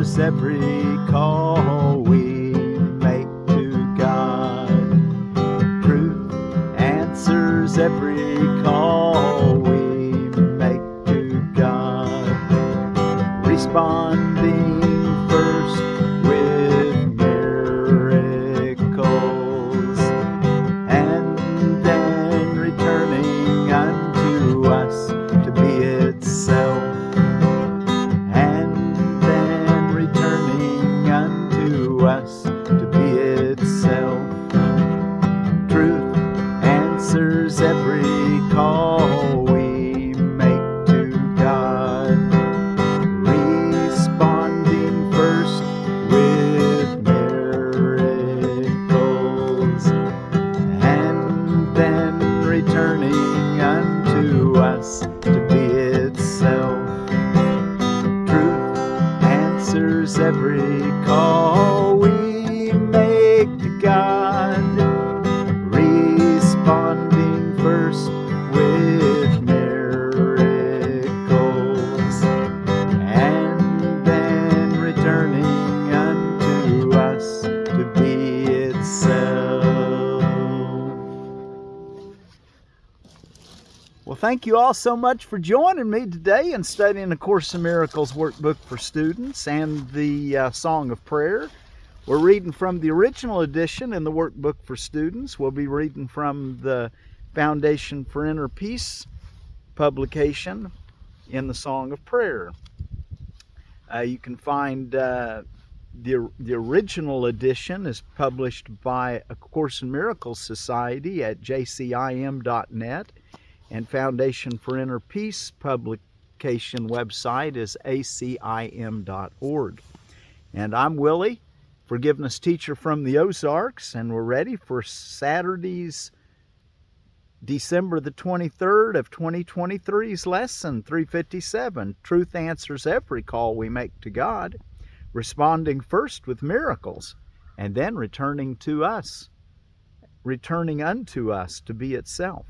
answers every call we make to God. Truth answers every call we make to God. Responding first with miracles, and then returning unto us to be itself. Us to be itself. Truth answers every call we make to God. Responding first with miracles, and then returning unto us to be itself. Truth answers every call we make to God. Responding first with miracles, and then returning unto us to be itself. Well, thank you all so much for joining me today in studying the Course in Miracles workbook for students and the Song of Prayer. We're reading from the original edition in the workbook for students. We'll be reading from the Foundation for Inner Peace publication in the Song of Prayer. You can find the original edition is published by a Course in Miracles Society at jcim.net, and Foundation for Inner Peace publication website is acim.org. And I'm Willie, forgiveness teacher from the Ozarks, and we're ready for Saturday's December the 23rd of 2023's lesson 357. Truth answers every call we make to God, responding first with miracles, and then returning unto us to be itself.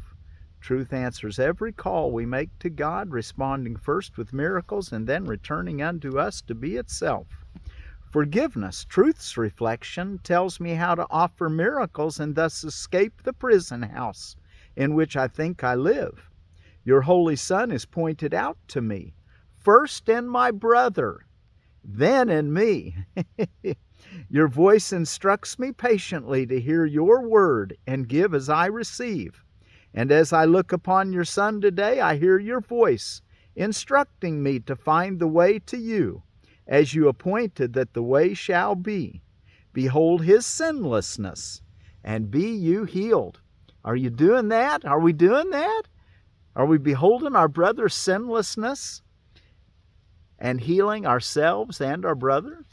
Truth answers every call we make to God, responding first with miracles, and then returning unto us to be itself. Forgiveness, truth's reflection, tells me how to offer miracles and thus escape the prison house in which I think I live. Your Holy Son is pointed out to me, first in my brother, then in me. Your voice instructs me patiently to hear your word and give as I receive. And as I look upon your Son today, I hear your voice instructing me to find the way to you, as you appointed that the way shall be. Behold his sinlessness, and be you healed. Are you doing that? Are we doing that? Are we beholding our brother's sinlessness and healing ourselves and our brother?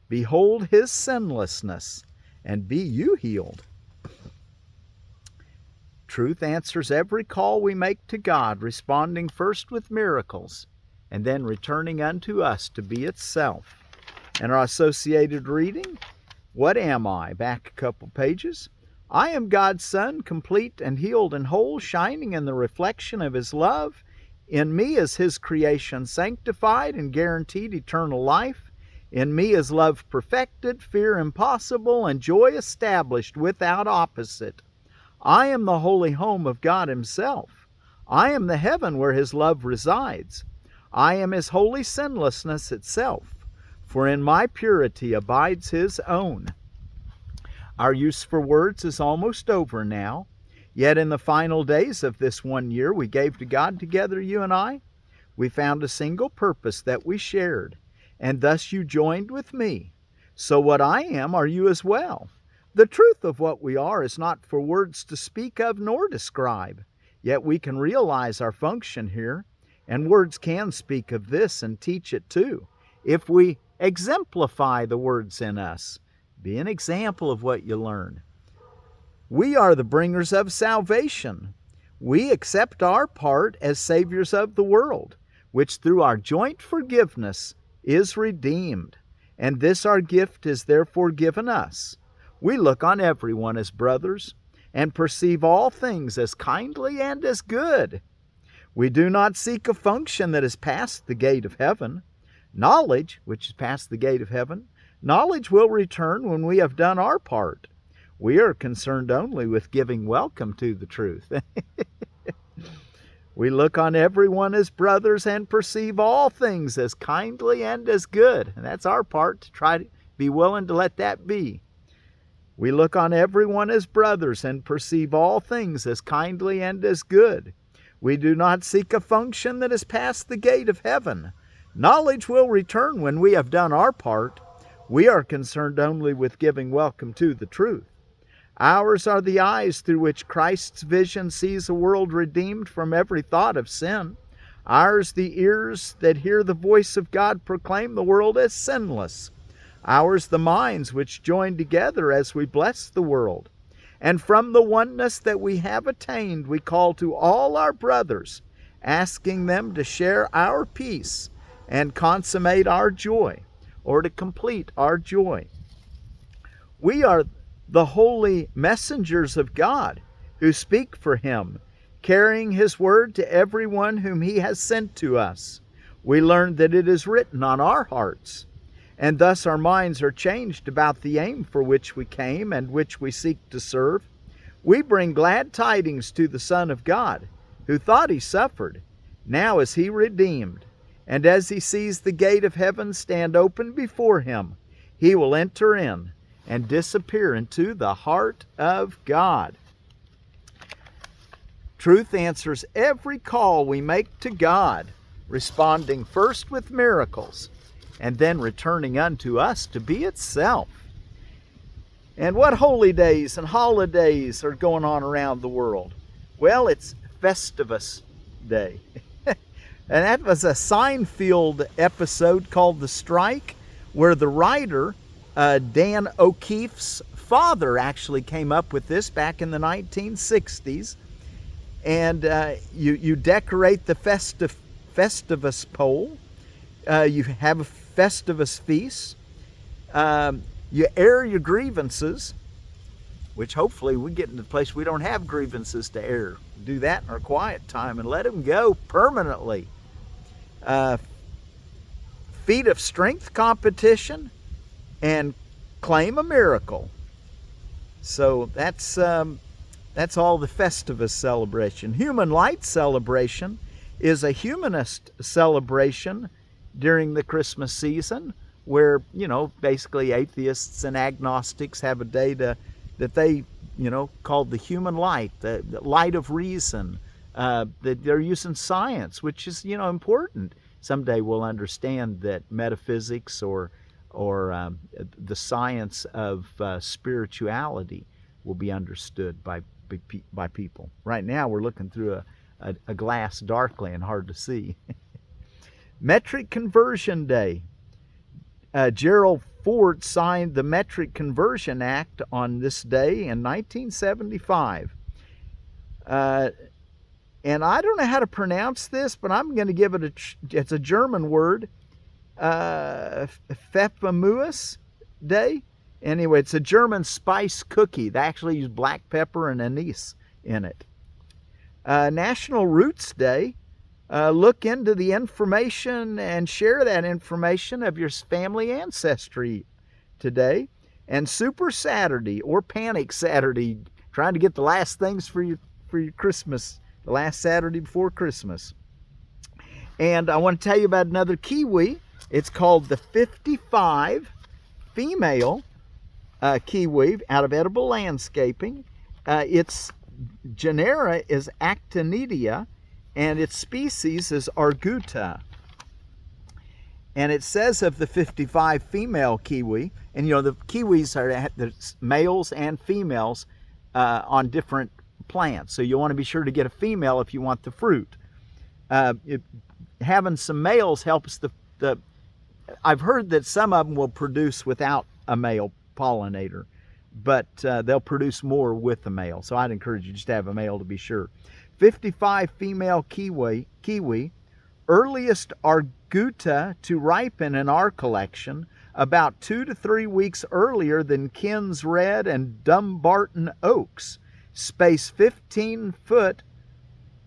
Behold his sinlessness, and be you healed. Truth answers every call we make to God, responding first with miracles, and then returning unto us to be itself. And our associated reading, what am I? Back a couple pages. I am God's Son, complete and healed and whole, shining in the reflection of his love. In me is his creation sanctified and guaranteed eternal life. In me is love perfected, fear impossible, and joy established without opposite. I am the holy home of God himself. I am the heaven where his love resides. I am his holy sinlessness itself, for in my purity abides his own. Our use for words is almost over now, yet in the final days of this 1 year we gave to God together, you and I, we found a single purpose that we shared, and thus you joined with me. So what I am are you as well. The truth of what we are is not for words to speak of nor describe, yet we can realize our function here, and words can speak of this and teach it too, if we exemplify the words in us. Be an example of what you learn. We are the bringers of salvation. We accept our part as saviors of the world, which through our joint forgiveness is redeemed, and this our gift is therefore given us. We look on everyone as brothers, and perceive all things as kindly and as good. We do not seek a function that has passed the gate of heaven, Knowledge, which is past the gate of heaven, knowledge will return when we have done our part. We are concerned only with giving welcome to the truth. We look on everyone as brothers and perceive all things as kindly and as good. And that's our part, to try to be willing to let that be. We look on everyone as brothers and perceive all things as kindly and as good. We do not seek a function that is past the gate of heaven. Knowledge will return when we have done our part. We are concerned only with giving welcome to the truth. Ours are the eyes through which Christ's vision sees a world redeemed from every thought of sin. Ours the ears that hear the voice of God proclaim the world as sinless. Ours the minds which join together as we bless the world. And from the oneness that we have attained, we call to all our brothers, asking them to share our peace and consummate our joy, or to complete our joy. We are the holy messengers of God who speak for Him, carrying His word to everyone whom He has sent to us. We learn that it is written on our hearts, and thus our minds are changed about the aim for which we came and which we seek to serve. We bring glad tidings to the Son of God, who thought He suffered. Now is He redeemed, and as He sees the gate of heaven stand open before Him, He will enter in and disappear into the heart of God. Truth answers every call we make to God, responding first with miracles, and then returning unto us to be itself. And what holy days and holidays are going on around the world? Well, it's Festivus Day. And that was a Seinfeld episode called The Strike, where the writer, Dan O'Keefe's father, actually came up with this back in the 1960s. And you decorate the Festivus pole. You have a Festivus feast. You air your grievances, which hopefully we get into the place we don't have grievances to air. Do that in our quiet time and let them go permanently. Feat of strength competition, and claim a miracle. So that's all the Festivus celebration. Human Light celebration is a humanist celebration during the Christmas season, where, basically atheists and agnostics have a day that they, called the human light, the light of reason. That they're using science, which is, important. Someday we'll understand that metaphysics or the science of spirituality will be understood by people. Right now we're looking through a glass darkly and hard to see. Metric Conversion Day. Gerald Ford signed the Metric Conversion Act on this day in 1975. And I don't know how to pronounce this, but I'm going to give it it's a German word, Pfeffernuesse Day. Anyway, it's a German spice cookie. They actually use black pepper and anise in it. National Roots Day. Look into the information and share that information of your family ancestry today. And Super Saturday, or Panic Saturday, trying to get the last things for your Christmas, the last Saturday before Christmas. And I want to tell you about another Kiwi. It's called the 55 female Kiwi out of Edible Landscaping. Its genera is Actinidia, and its species is arguta. And it says of the 55 female kiwi, and the kiwis are there's males and females on different plants. So you want to be sure to get a female if you want the fruit. Having some males helps the I've heard that some of them will produce without a male pollinator, but they'll produce more with a male. So I'd encourage you just to have a male to be sure. 55 female kiwi, earliest arguta to ripen in our collection, about 2 to 3 weeks earlier than Ken's Red and Dumbarton Oaks. Space 15 foot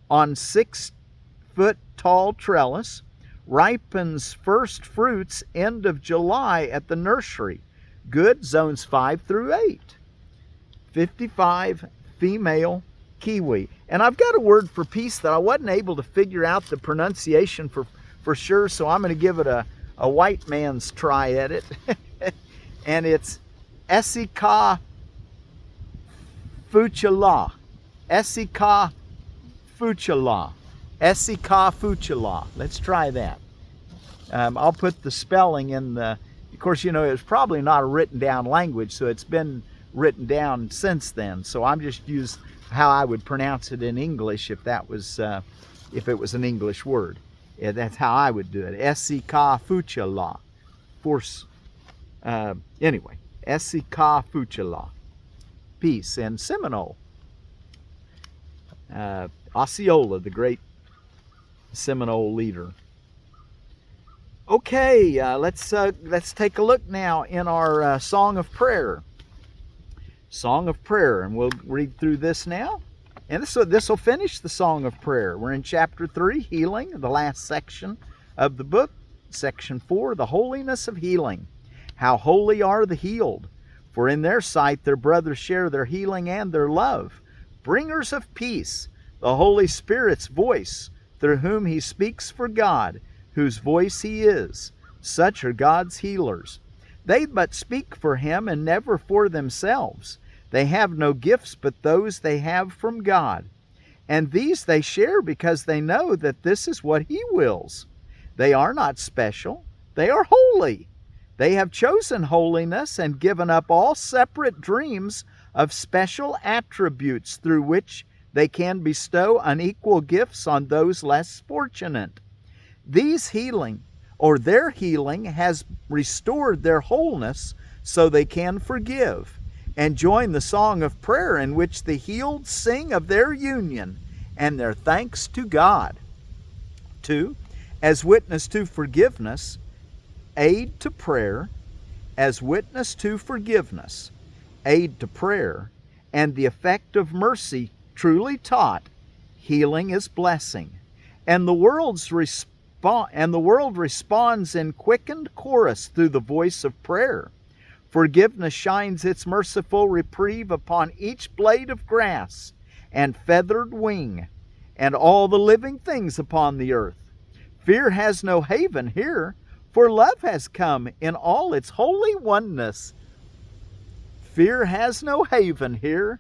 on 6 foot tall trellis. Ripens first fruits end of July at the nursery. Good, zones 5 through 8. 55, female, Kiwi. And I've got a word for peace that I wasn't able to figure out the pronunciation for sure, so I'm going to give it a white man's try at it. And it's Esse phutcha. Esse phutcha. Esse phutcha. Let's try that. I'll put the spelling in the, of course, you know, it's probably not a written down language, so it's been written down since then. So I'm just use how I would pronounce it in English if that was, if it was an English word. Yeah, that's how I would do it. Esse phutcha. Force. Anyway, Esse phutcha. Peace. And Seminole. Osceola, the great Seminole leader. Okay, let's take a look now in our Song of Prayer. Song of Prayer, and we'll read through this now. And this will finish the Song of Prayer. We're in chapter 3, Healing, the last section of the book. Section 4, the Holiness of Healing. How holy are the healed, for in their sight their brothers share their healing and their love. Bringers of peace, the Holy Spirit's voice, through whom he speaks for God, whose voice he is. Such are God's healers. They but speak for him and never for themselves. They have no gifts but those they have from God. And these they share because they know that this is what he wills. They are not special. They are holy. They have chosen holiness and given up all separate dreams of special attributes through which they can bestow unequal gifts on those less fortunate. Their healing has restored their wholeness so they can forgive, and join the song of prayer in which the healed sing of their union and their thanks to God. 2. As witness to forgiveness, aid to prayer. As witness to forgiveness, aid to prayer, and the effect of mercy truly taught, healing is blessing. And the world responds in quickened chorus through the voice of prayer. Forgiveness shines its merciful reprieve upon each blade of grass and feathered wing, and all the living things upon the earth. Fear has no haven here, for love has come in all its holy oneness. Fear has no haven here,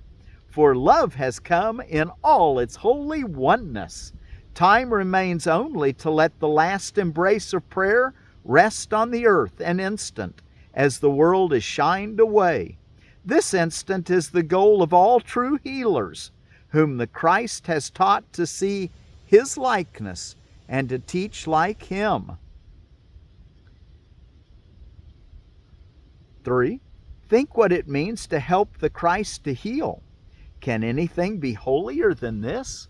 for love has come in all its holy oneness. Time remains only to let the last embrace of prayer rest on the earth an instant, as the world is shined away. This instant is the goal of all true healers, whom the Christ has taught to see his likeness and to teach like him. 3. Think what it means to help the Christ to heal. Can anything be holier than this?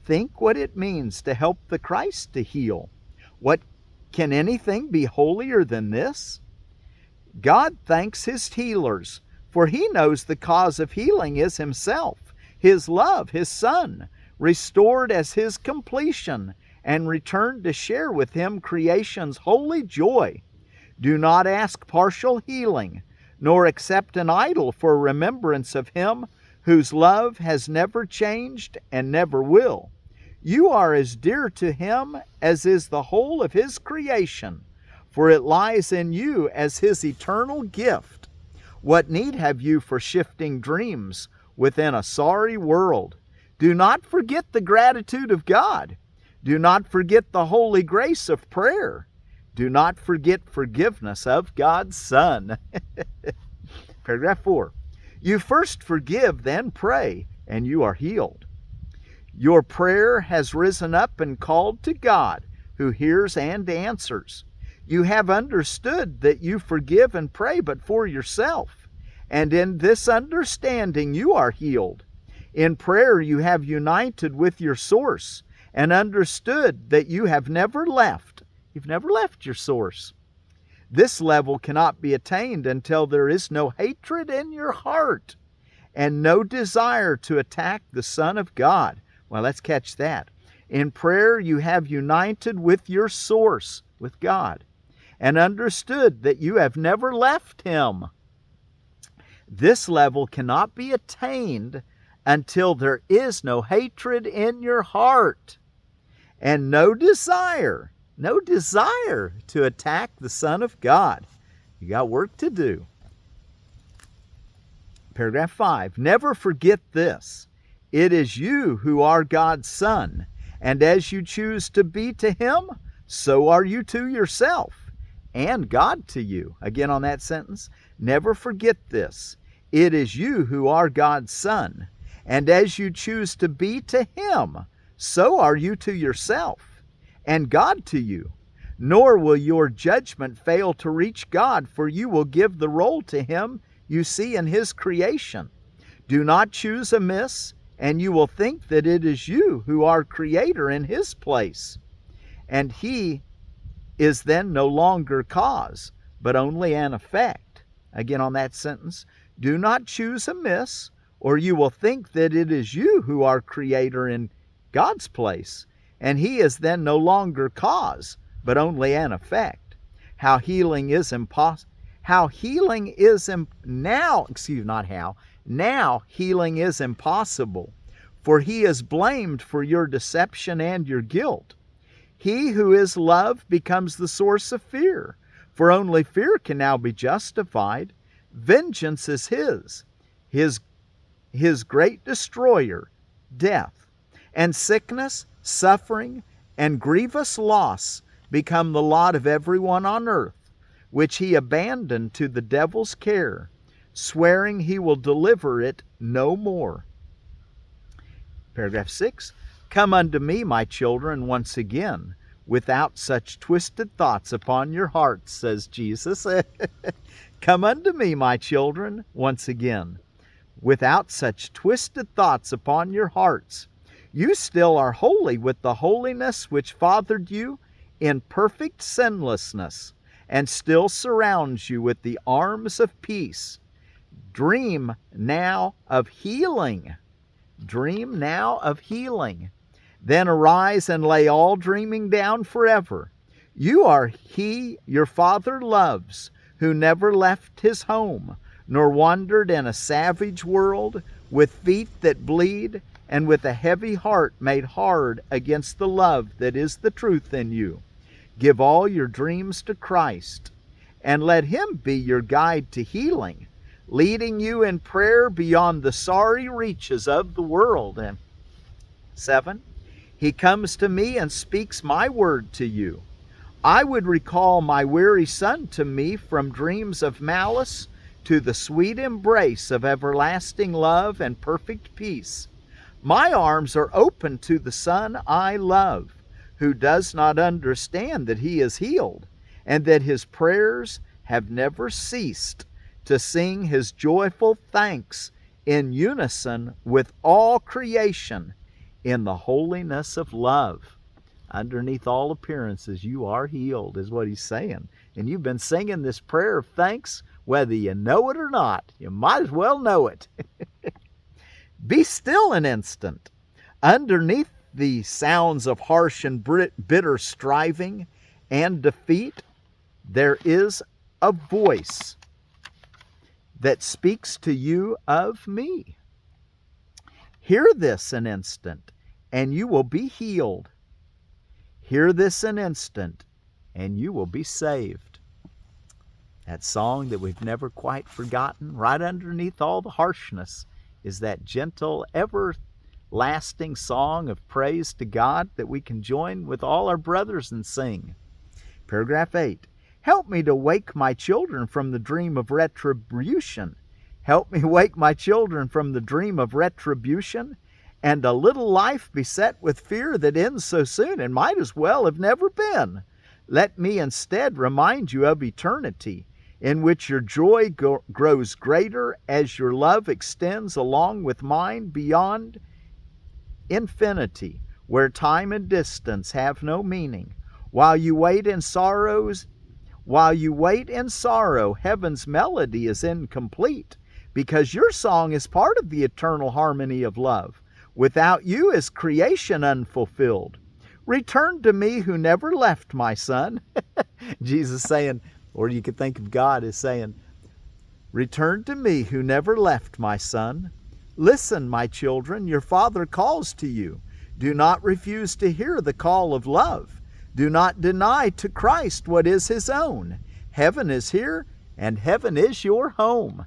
Think what it means to help the Christ to heal. Can anything be holier than this? God thanks his healers, for he knows the cause of healing is himself, his love, his Son, restored as his completion, and returned to share with him creation's holy joy. Do not ask partial healing, nor accept an idol for remembrance of him whose love has never changed and never will. You are as dear to him as is the whole of his creation, for it lies in you as his eternal gift. What need have you for shifting dreams within a sorry world? Do not forget the gratitude of God. Do not forget the holy grace of prayer. Do not forget forgiveness of God's Son. Paragraph 4. You first forgive, then pray, and you are healed. Your prayer has risen up and called to God, who hears and answers. You have understood that you forgive and pray but for yourself, and in this understanding you are healed. In prayer you have united with your source and understood that you have never left. You've never left your source. This level cannot be attained until there is no hatred in your heart and no desire to attack the Son of God. Well, let's catch that. In prayer you have united with your source, with God, and understood that you have never left Him. This level cannot be attained until there is no hatred in your heart and no desire to attack the Son of God. You got work to do. Paragraph 5. Never forget this. It is you who are God's Son, and as you choose to be to Him, so are you to yourself, and God to you. Again on that sentence, never forget this. It is you who are God's Son, and as you choose to be to Him, so are you to yourself, and God to you. Nor will your judgment fail to reach God, for you will give the role to Him you see in His creation. Do not choose amiss, and you will think that it is you who are Creator in His place. And He is then no longer cause, but only an effect. Again on that sentence, do not choose amiss, or you will think that it is you who are Creator in God's place. And He is then no longer cause, but only an effect. Now healing is impossible, for He is blamed for your deception and your guilt. He who is love becomes the source of fear, for only fear can now be justified. Vengeance is his great destroyer, death, and sickness, suffering, and grievous loss become the lot of everyone on earth, which He abandoned to the devil's care, swearing He will deliver it no more. Paragraph 6. Come unto me, my children, once again, without such twisted thoughts upon your hearts, says Jesus. Come unto me, my children, once again, without such twisted thoughts upon your hearts. You still are holy with the holiness which fathered you in perfect sinlessness, and still surrounds you with the arms of peace. Dream now of healing. Dream now of healing. Then arise and lay all dreaming down forever. You are He your Father loves, who never left His home, nor wandered in a savage world, with feet that bleed, and with a heavy heart made hard against the love that is the truth in you. Give all your dreams to Christ, and let Him be your guide to healing, leading you in prayer beyond the sorry reaches of the world. And 7. He comes to me and speaks my word to you. I would recall my weary son to me from dreams of malice to the sweet embrace of everlasting love and perfect peace. My arms are open to the son I love, who does not understand that he is healed, and that his prayers have never ceased to sing his joyful thanks in unison with all creation in the holiness of love. Underneath all appearances, you are healed, is what he's saying. And you've been singing this prayer of thanks, whether you know it or not. You might as well know it. Be still an instant. Underneath the sounds of harsh and bitter striving and defeat, there is a voice that speaks to you of me. Hear this an instant, and you will be healed. Hear this an instant, and you will be saved. That song that we've never quite forgotten, right underneath all the harshness, is that gentle, everlasting song of praise to God that we can join with all our brothers and sing. Paragraph 8. Help me to wake my children from the dream of retribution. Help me wake my children from the dream of retribution, and a little life beset with fear that ends so soon and might as well have never been. Let me instead remind you of eternity, in which your joy grows greater as your love extends along with mine beyond infinity, where time and distance have no meaning. While you wait in sorrow, heaven's melody is incomplete, because your song is part of the eternal harmony of love. Without you is creation unfulfilled. Return to me who never left my son. Jesus saying, or you could think of God as saying, return to me who never left my son. Listen, my children, your Father calls to you. Do not refuse to hear the call of love. Do not deny to Christ what is his own. Heaven is here, and heaven is your home.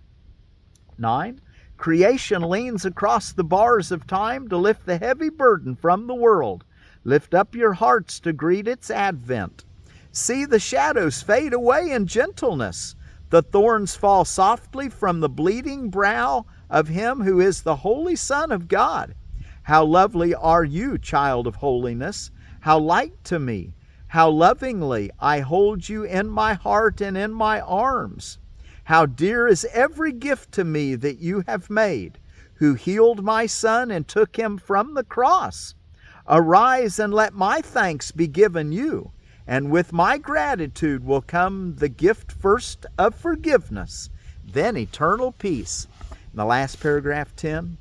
9. Creation leans across the bars of time to lift the heavy burden from the world. Lift up your hearts to greet its advent. See the shadows fade away in gentleness. The thorns fall softly from the bleeding brow of him who is the Holy Son of God. How lovely are you, child of holiness! How like to me! How lovingly I hold you in my heart and in my arms! How dear is every gift to me that you have made, who healed my son and took him from the cross. Arise and let my thanks be given you, and with my gratitude will come the gift first of forgiveness, then eternal peace. In the last paragraph, 10.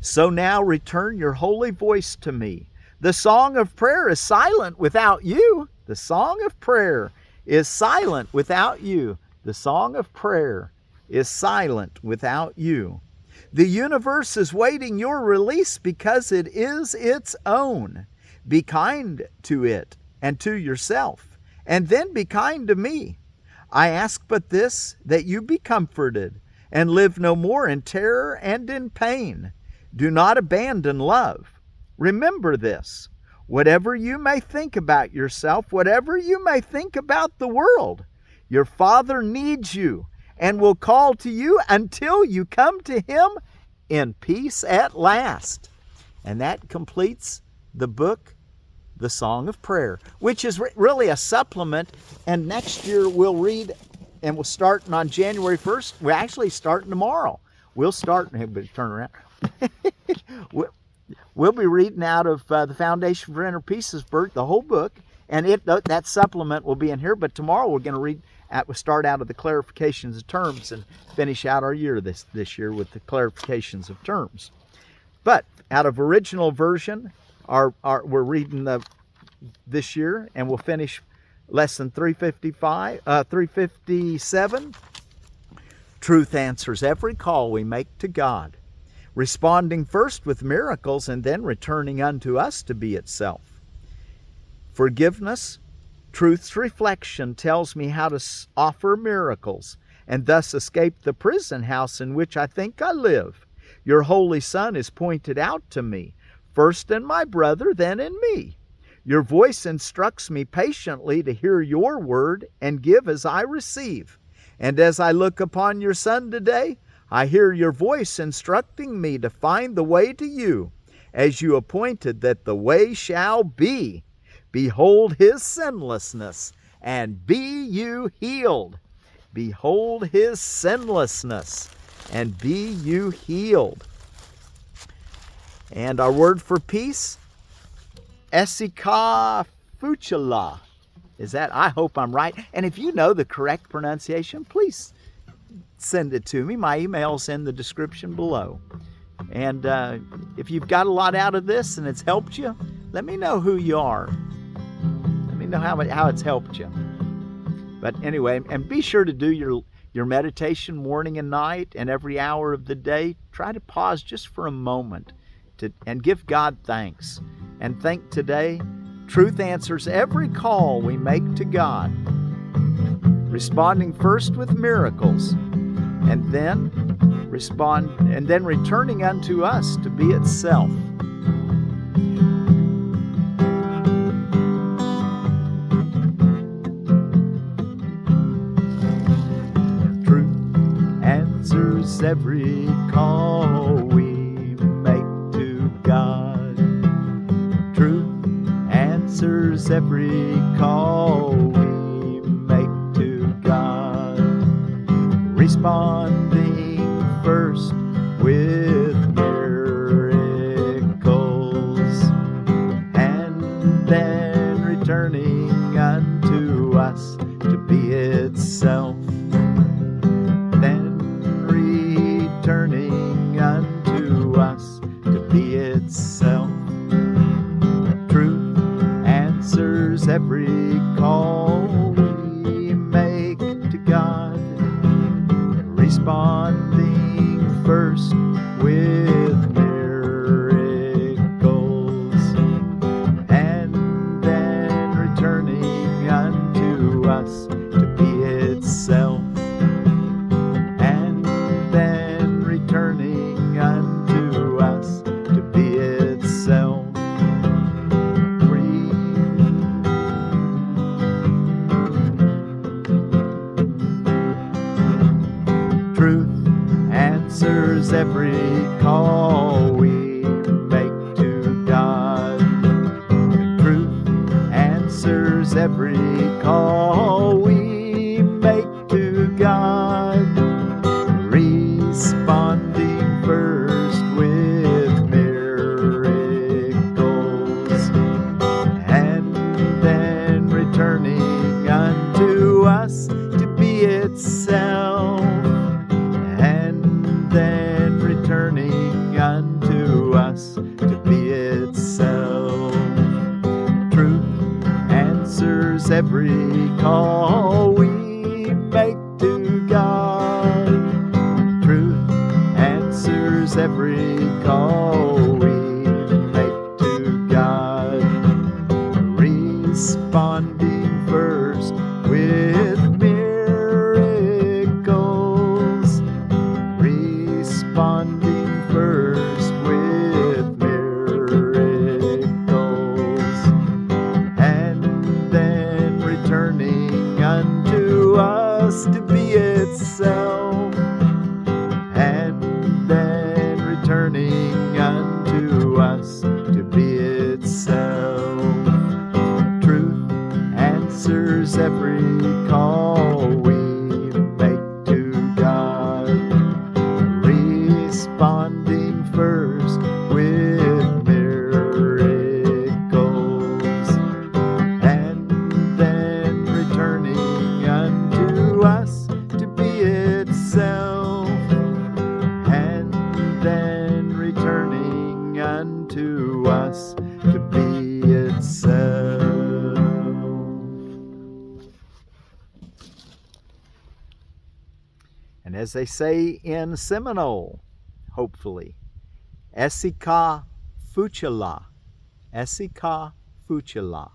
So now return your holy voice to me. The song of prayer is silent without you. The song of prayer is silent without you. The song of prayer is silent without you. The universe is waiting your release because it is its own. Be kind to it and to yourself, and then be kind to me. I ask but this, that you be comforted and live no more in terror and in pain. Do not abandon love. Remember this. Whatever you may think about yourself, whatever you may think about the world, your Father needs you and will call to you until you come to him in peace at last. And that completes the book, The Song of Prayer, which is really a supplement. And next year we'll read, and we'll start on January 1st. We're actually starting tomorrow. We'll start, turn around. We'll be reading out of the Foundation for Inner Peace's book, the whole book, and that supplement will be in here. But tomorrow we're going to we'll start out of the clarifications of terms and finish out our year this year with the clarifications of terms. But out of original version, we're reading this year, and we'll finish lesson 357. Truth answers every call we make to God, responding first with miracles and then returning unto us to be itself. Forgiveness, truth's reflection tells me how to offer miracles and thus escape the prison house in which I think I live. Your Holy Son is pointed out to me, first in my brother, then in me. Your voice instructs me patiently to hear your word and give as I receive. And as I look upon your Son today, I hear your voice instructing me to find the way to you, as you appointed that the way shall be. Behold his sinlessness, and be you healed. Behold his sinlessness, and be you healed. And our word for peace, Esse phutcha. Is that? I hope I'm right. And if you know the correct pronunciation, please send it to me. My email's in the description below. And if you've got a lot out of this and it's helped you, let me know who you are. Let me know how it's helped you. But anyway, and be sure to do your meditation morning and night and every hour of the day. Try to pause just for a moment and give God thanks. And think today, truth answers every call we make to God, responding first with miracles, and then returning unto us to be itself. Truth answers every call we make to God. Truth answers every call we make to God, responding first with miracles, and then returning unto us to be itself, then returning unto us to be itself. Truth responding first with miracles, and then returning unto us to be itself, and then returning unto us to be itself. Truth answers every call we make to God. Truth answers every call we make to God. Responding first with miracles, and then returning unto us to be itself, and then returning unto us to be itself. Truth answers every call we make to God. Truth answers every call we make to God. Responding first with miracles, responding first with miracles, and then returning unto us to be itself, and then returning unto us to be itself. Truth answers every call we make to God. Responding first with miracles, and then returning unto us to be itself, and then returning unto us to be itself. And as they say in Seminole, hopefully, Esse phutcha, Esse phutcha.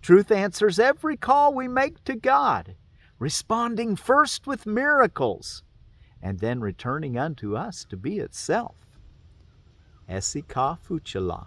Truth answers every call we make to God, responding first with miracles, and then returning unto us to be itself. Esse phutcha.